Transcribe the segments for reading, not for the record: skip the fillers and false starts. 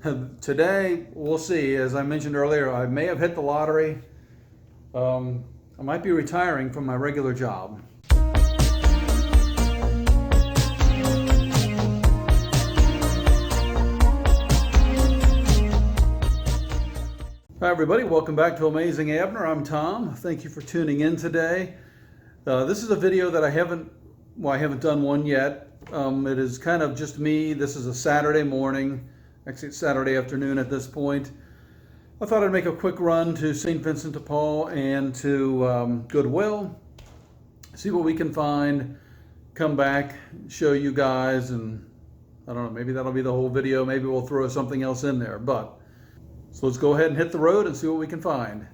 Today, we'll see. As I mentioned earlier, I may have hit the lottery. I might be retiring from my regular job. Hi everybody, welcome back to Amazing Abner. I'm Tom. Thank you for tuning in today. This is a video that I haven't done one yet. It is kind of just me. This is a Saturday morning, actually it's Saturday afternoon at this point. I thought I'd make a quick run to St. Vincent de Paul and to Goodwill, see what we can find, come back, show you guys, and I don't know, maybe that'll be the whole video. Maybe we'll throw something else in there, so let's go ahead and hit the road and see what we can find.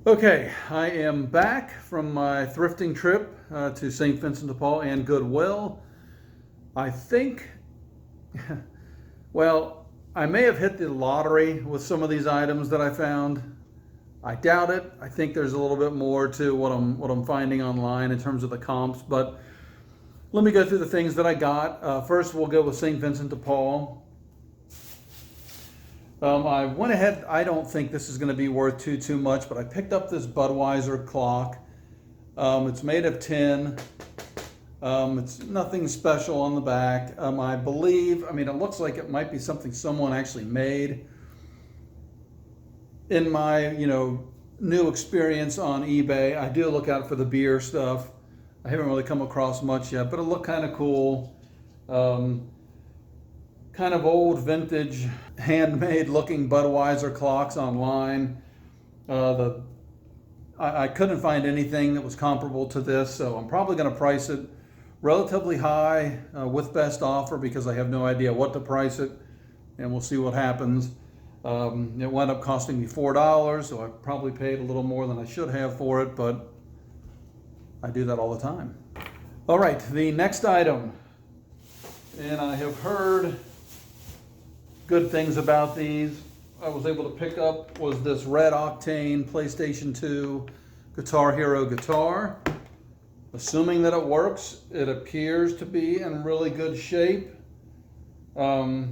Okay, I am back from my thrifting trip to St. Vincent de Paul and Goodwill. I think, well, I may have hit the lottery with some of these items that I found. I doubt it. I think there's a little bit more to what I'm finding online in terms of the comps, but let me go through the things that I got. First, we'll go with St. Vincent de Paul. I went ahead, I don't think this is going to be worth too much, but I picked up this Budweiser clock. It's made of tin. It's nothing special on the back. I believe, it looks like it might be something someone actually made. In my, new experience on eBay, I do look out for the beer stuff. I haven't really come across much yet, but it looked kind of cool. Kind of old vintage handmade looking Budweiser clocks online. I couldn't find anything that was comparable to this, so I'm probably going to price it relatively high with best offer because I have no idea what to price it, and we'll see what happens. It wound up costing me $4, so I probably paid a little more than I should have for it, but I do that all the time. All right, the next item, and I have heard good things about these. I was able to pick up was this red octane PlayStation 2 Guitar Hero guitar. Assuming that it works, it appears to be in really good shape. I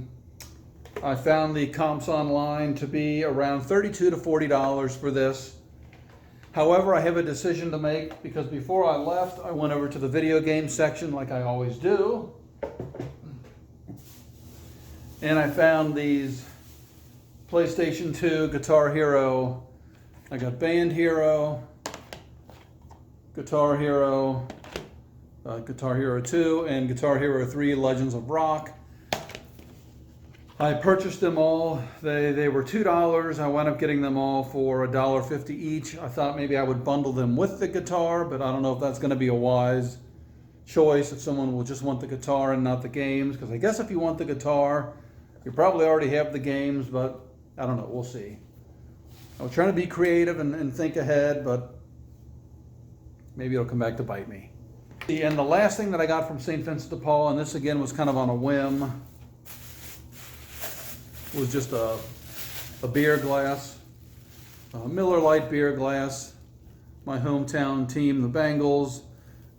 found the comps online to be around $32 to $40 for this. However, I have a decision to make because before I left, I went over to the video game section like I always do. And I found these PlayStation 2 Guitar Hero. I got Band Hero, Guitar Hero, Guitar Hero 2, and Guitar Hero 3 Legends of Rock. I purchased them all. They were $2. I wound up getting them all for $1.50 each. I thought maybe I would bundle them with the guitar, but I don't know if that's going to be a wise choice if someone will just want the guitar and not the games, because I guess if you want the guitar, you probably already have the games, but I don't know, we'll see. I was trying to be creative and think ahead, but maybe it'll come back to bite me. And the last thing that I got from St. Vincent de Paul, and this again was kind of on a whim, was just a beer glass, a Miller Lite beer glass. My hometown team, the Bengals,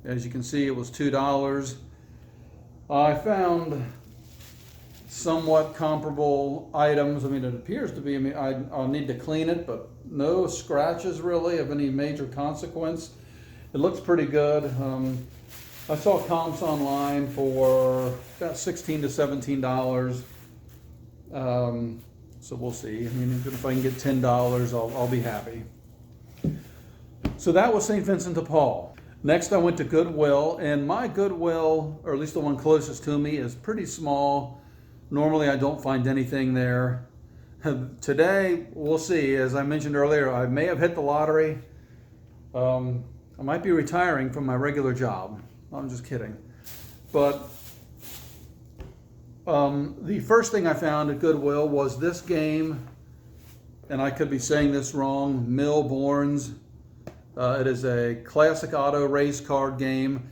as you can see, it was $2. I found somewhat comparable items. It appears to be, I'll need to clean it, but no scratches really of any major consequence. It looks pretty good. I saw comps online for about $16 to $17. So we'll see. I mean, if I can get $10, I'll be happy. So that was St. Vincent de Paul. Next I went to Goodwill, and my Goodwill, or at least the one closest to me, is pretty small. Normally I don't find anything there. Today, we'll see. As I mentioned earlier, I may have hit the lottery. I might be retiring from my regular job. I'm just kidding. But the first thing I found at Goodwill was this game, and I could be saying this wrong, Millborns. It is a classic auto race card game.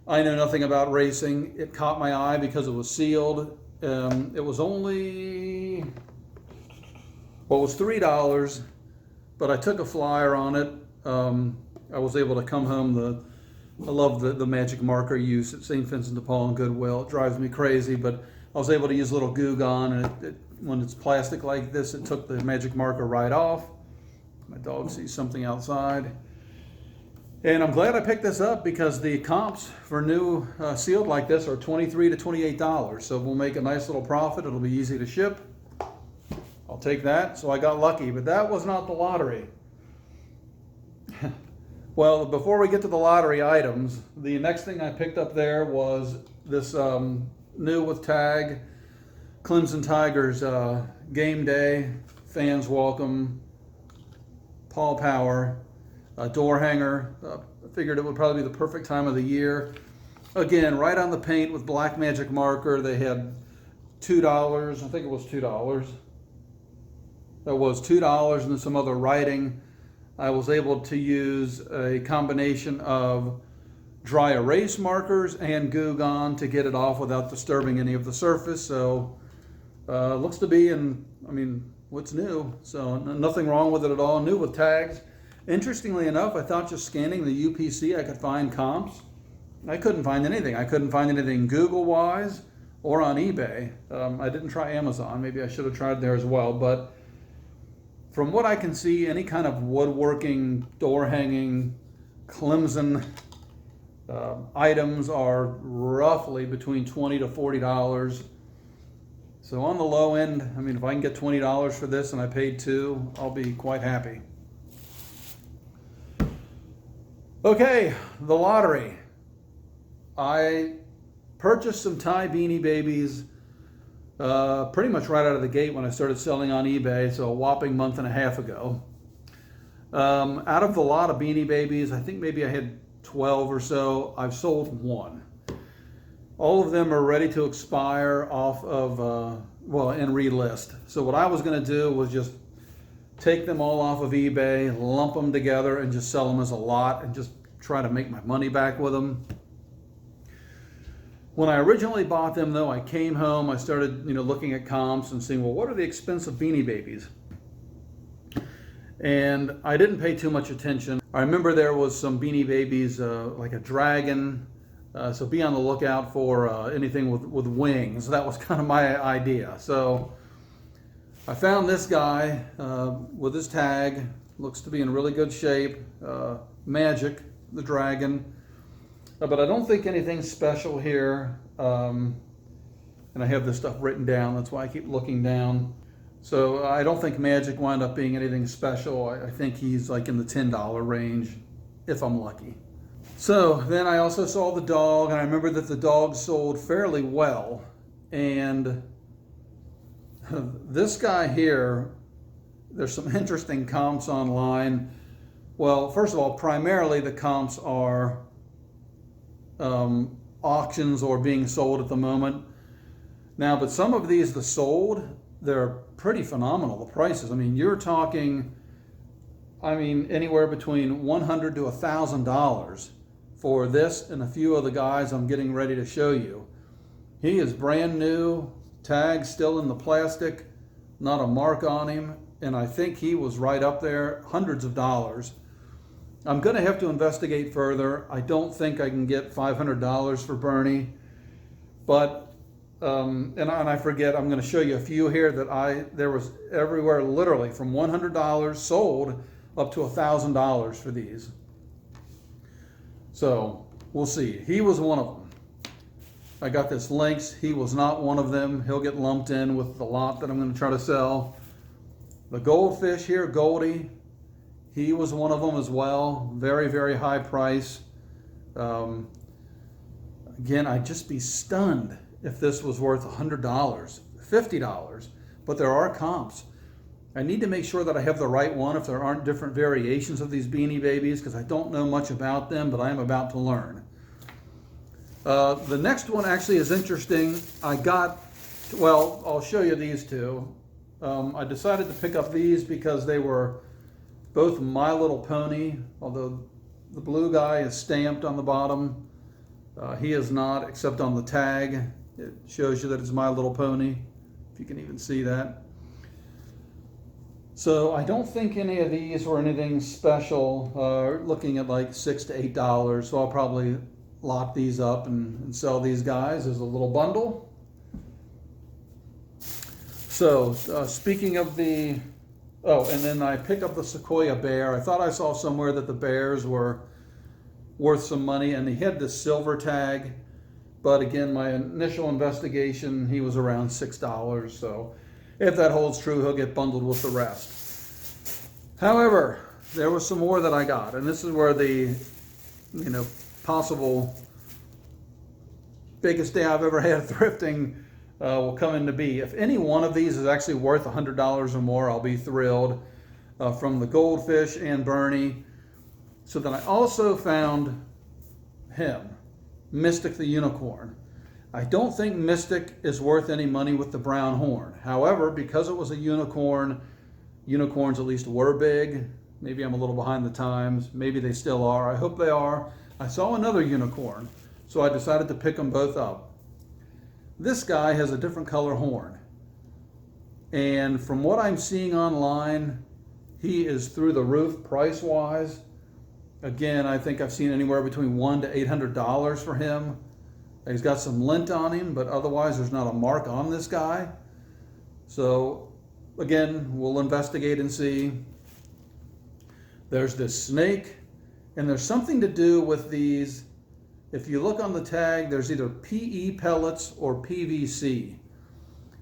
I know nothing about racing. It caught my eye because it was sealed. It was only, well, it was $3, but I took a flyer on it. I was able to come home. I love the magic marker use at St. Vincent de Paul and Goodwill. It drives me crazy, but I was able to use a little Goo Gone, and when it's plastic like this, it took the magic marker right off. My dog sees something outside. And I'm glad I picked this up because the comps for new sealed like this are $23 to $28. So we'll make a nice little profit. It'll be easy to ship. I'll take that. So I got lucky, but that was not the lottery. Well, before we get to the lottery items, the next thing I picked up there was this new with tag Clemson Tigers game day, fans welcome, Paul Power. A door hanger. I figured it would probably be the perfect time of the year. Again, right on the paint with black magic marker. They had $2. I think it was $2. That was $2 and then some other writing. I was able to use a combination of dry erase markers and Goo Gone to get it off without disturbing any of the surface. So looks to be, what's new? So nothing wrong with it at all. New with tags. Interestingly enough, I thought just scanning the UPC I could find comps. I couldn't find anything. I couldn't find anything Google-wise or on eBay. I didn't try Amazon. Maybe I should have tried there as well. But from what I can see, any kind of woodworking, door hanging, Clemson items are roughly between $20 to $40. So on the low end, if I can get $20 for this and I paid $2, I'll be quite happy. Okay, the lottery. I purchased some Thai Beanie Babies pretty much right out of the gate when I started selling on eBay, so a whopping month and a half ago. Out of the lot of Beanie Babies, I think maybe I had 12 or so. I've sold one. All of them are ready to expire off of, and relist. So what I was going to do was just take them all off of eBay, lump them together, and just sell them as a lot and just try to make my money back with them. When I originally bought them, though, I came home, I started looking at comps and seeing, well, what are the expensive Beanie Babies? And I didn't pay too much attention. I remember there was some Beanie Babies, like a dragon, so be on the lookout for anything with wings. That was kind of my idea. So I found this guy with his tag, looks to be in really good shape, Magic, the dragon, but I don't think anything special here, and I have this stuff written down, that's why I keep looking down. So I don't think Magic wound up being anything special. I think he's like in the $10 range, if I'm lucky. So then I also saw the dog, and I remember that the dog sold fairly well, and this guy here, there's some interesting comps online. Well, first of all, primarily the comps are auctions or being sold at the moment. Now, but some of these, the sold, they're pretty phenomenal, the prices. You're talking, anywhere between $100 to $1,000 for this and a few of the guys I'm getting ready to show you. He is brand new, tag still in the plastic, not a mark on him, and I think he was right up there, hundreds of dollars. I'm going to have to investigate further. I don't think I can get $500 for Bernie, but and I forget, I'm going to show you a few here that there was everywhere, literally from $100 sold up to $1,000 for these. So we'll see. He was one of them. I got this Lynx. He was not one of them. He'll get lumped in with the lot that I'm going to try to sell. The goldfish here, Goldie, he was one of them as well. Very, very high price. Again, I'd just be stunned if this was worth $100, $50, but there are comps. I need to make sure that I have the right one if there aren't different variations of these Beanie Babies, because I don't know much about them, but I am about to learn. The next one actually is interesting. Well, I'll show you these two. I decided to pick up these because they were both My Little Pony, although the blue guy is stamped on the bottom. He is not, except on the tag. It shows you that it's My Little Pony, if you can even see that. So I don't think any of these were anything special, looking at like $6 to $8. So I'll probably lock these up and sell these guys as a little bundle. So speaking of and then I picked up the Sequoia bear. I thought I saw somewhere that the bears were worth some money, and he had this silver tag. But again, my initial investigation, he was around $6. So if that holds true, he'll get bundled with the rest. However, there was some more that I got, and this is where the, possible biggest day I've ever had thrifting will come into be. If any one of these is actually worth $100 or more, I'll be thrilled. From the goldfish and Bernie. So then I also found him, Mystic the unicorn. I don't think Mystic is worth any money with the brown horn. However, because it was a unicorn, unicorns at least were big. Maybe I'm a little behind the times. Maybe they still are. I hope they are. I saw another unicorn, so I decided to pick them both up. This guy has a different color horn. And from what I'm seeing online, he is through the roof price-wise. Again, I think I've seen anywhere between $100 to $800 for him. He's got some lint on him, but otherwise there's not a mark on this guy. So again, we'll investigate and see. There's this snake, and there's something to do with these. If you look on the tag, there's either PE pellets or PVC.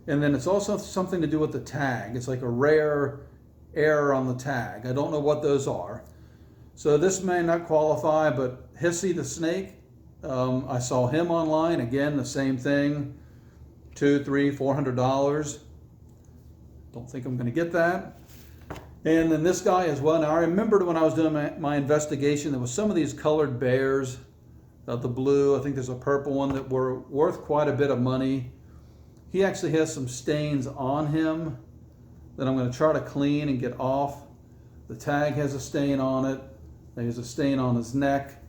And then it's also something to do with the tag. It's like a rare error on the tag. I don't know what those are. So this may not qualify, but Hissy the snake, I saw him online. Again, the same thing, $200, $300, $400. Don't think I'm going to get that. And then this guy as well. Now I remembered when I was doing my investigation, there was some of these colored bears, the blue. I think there's a purple one that were worth quite a bit of money. He actually has some stains on him that I'm going to try to clean and get off. The tag has a stain on it. There's a stain on his neck.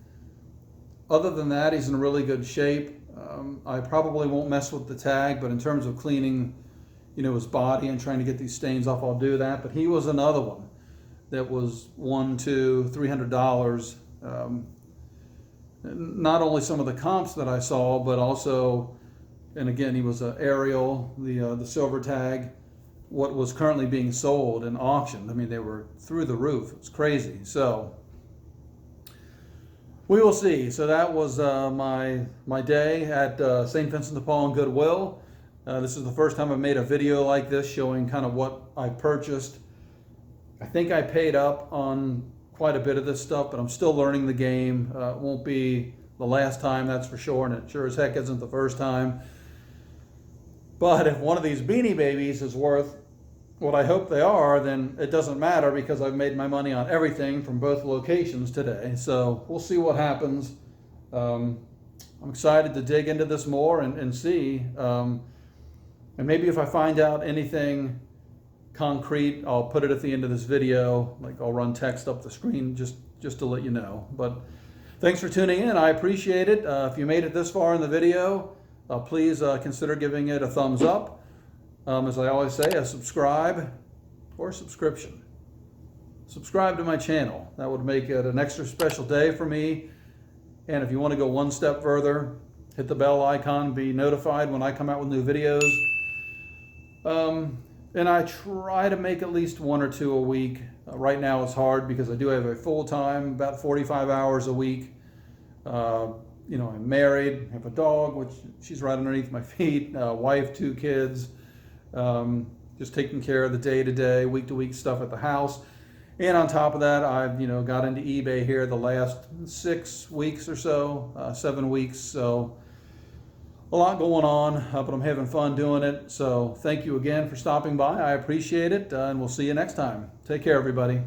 Other than that, he's in really good shape. I probably won't mess with the tag, but in terms of cleaning, his body and trying to get these stains off, I'll do that. But he was another one that was $100, $200, $300. Not only some of the comps that I saw, but also, and again, he was an Ariel, the silver tag, what was currently being sold and auctioned. I mean, they were through the roof. It's crazy. So we will see. So that was my day at St. Vincent de Paul and Goodwill. This is the first time I've made a video like this showing kind of what I purchased. I think I paid up on quite a bit of this stuff, but I'm still learning the game. It won't be the last time, that's for sure, and it sure as heck isn't the first time. But if one of these Beanie Babies is worth what I hope they are, then it doesn't matter because I've made my money on everything from both locations today. So we'll see what happens. I'm excited to dig into this more and see. And maybe if I find out anything concrete, I'll put it at the end of this video. Like I'll run text up the screen just to let you know. But thanks for tuning in. I appreciate it. If you made it this far in the video, please consider giving it a thumbs up. As I always say, a subscribe or subscription. Subscribe to my channel. That would make it an extra special day for me. And if you want to go one step further, hit the bell icon, be notified when I come out with new videos. And I try to make at least 1 or 2 a week. Right now it's hard because I do have a full-time, about 45 hours a week. I'm married, have a dog, which she's right underneath my feet, wife, 2 kids. just taking care of the day-to-day, week-to-week stuff at the house. And on top of that, I've got into eBay here the last 6 weeks or so, 7 weeks. So a lot going on, but I'm having fun doing it. So thank you again for stopping by. I appreciate it, and we'll see you next time. Take care, everybody.